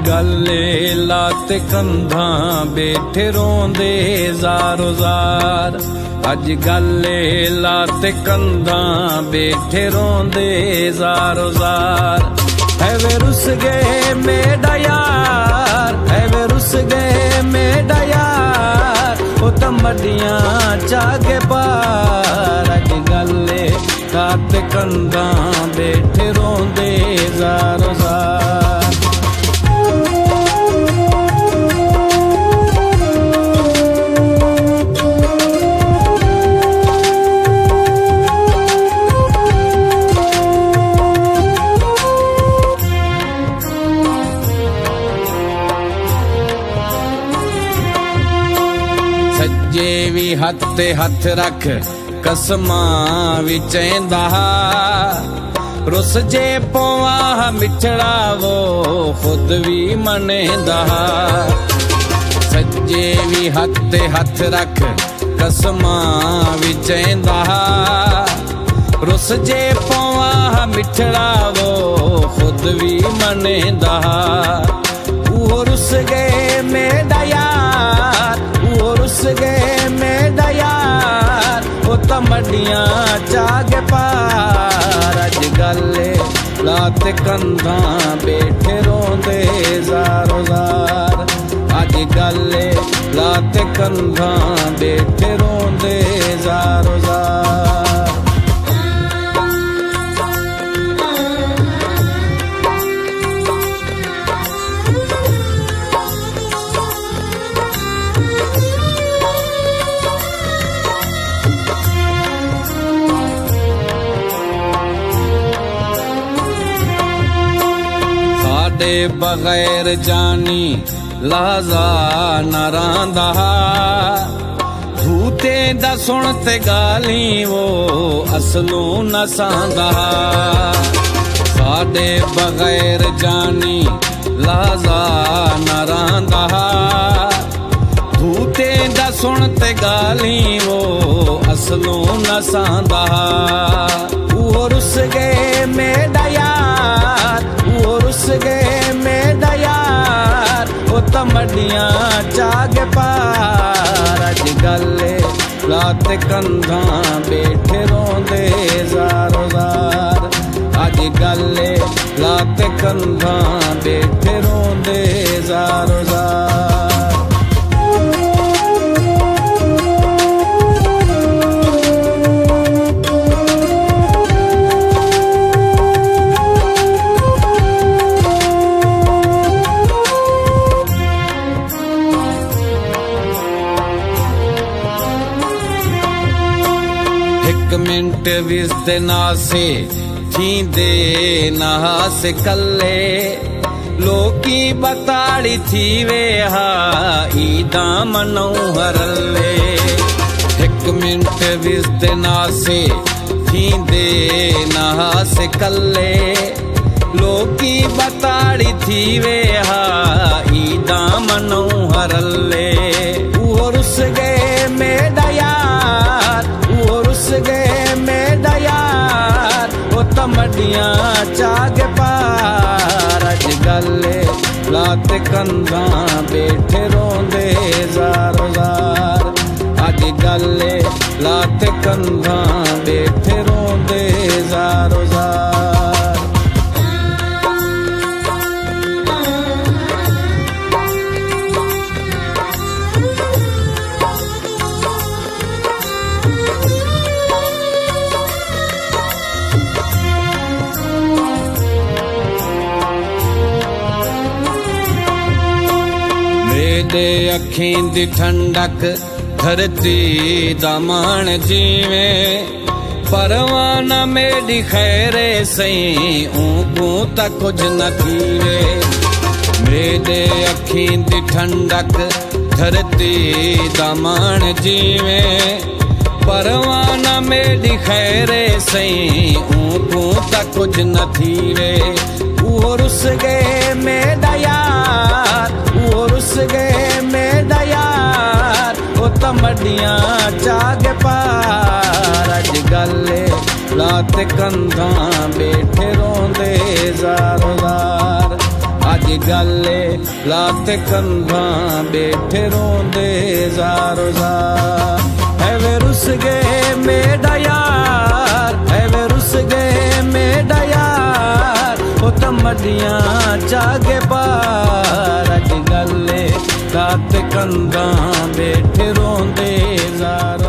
गले लाते कंधा बैठे रोंदे ज़ारो ज़ार। अज गले लाते कंधा बैठे रोंदे ज़ारो ज़ार। है वे रुस गए मेरा यार, है वे रुस गए मेरा यार, ओ तमडियां चागे पार। अज गले लाते कंधा बैठे रोंदे ज़ारो ज़ार। सज्जे भी हत्थे हथ रख कसमा विचेंदा, रुस जे पवा मिठड़ा वो खुद भी मनेंदा। सज्जे भी हत्थे हथ रख कसमा विचेंदा, रुस जे पवा मिठड़ा वो खुद भी मनेंदा। वो रुस गए मेरा यार, वो रुस गए मेरा यार, वो तमडियां चागे पार। अज गले लाते कंधा बैठे रोंदे ज़ारो ज़ार। अज गले लाते कंधा बैठे रोंदे ज़ारो ज़ार। बगैर जानी लाजा न रांदा, भूते दा सुनते गाली वो असलू न सांदा। साडे बगैर जानी लाजा न रांदा, भूते दा सुनते गाली वो असलू न सांदा। वो रुस गए मेरा यार, वो रुस गए मेरा यार, वो तमडियां चागे पार। अज गले लाते कंधा बैठे रोंदे ज़ारो ज़ार। अज गले लाते कंधा बैठे रोंदे ज़ारो ज़ार। एक मिनट विस्ते नासे थींदे नहासे कल्ले, लोकी बताड़ी थी वे हा ईदा मनऊ हरले। एक मिनट विस्ते नासे थींदे नहासे कल्ले, लोकी बताड़ी थी वे हा ईदा मनऊ हरले। वो रुस गए मेरा यार, वो रुस गए मेरा यार, वो तमडियां चागे पार। अज गले लाते कंधा बैठे रोंदे ज़ारो ज़ार। अज गले लाते कंधा बैठे रोंदे ज़ारो ज़ार। मेरे अखीं दी ठंडक धरती दामन जीवे, परवाना मेरी खैरे सही ऊँगू तक कुछ न थीवे। मेरे अखीं दी ठंडक धरती दामन जीवे, परवाना मेरी खैरे सही ऊँगू तक कुछ न थीवे। वो रुस गए मेरा यार, वो रुस गए मेरा यार, वो तमडियां चागे पार। अज गले लाते कंधा बैठे रोंदे ज़ारो ज़ार। अज गले लाते कंधा बैठे रोंदे ज़ारो ज़ार। है वे रुस गए मेरा यार, है वे रुस गए मेरा यार, वो तमडियां जागे पार। अज गले लाते कंधा बैठे रोंदे ज़ारो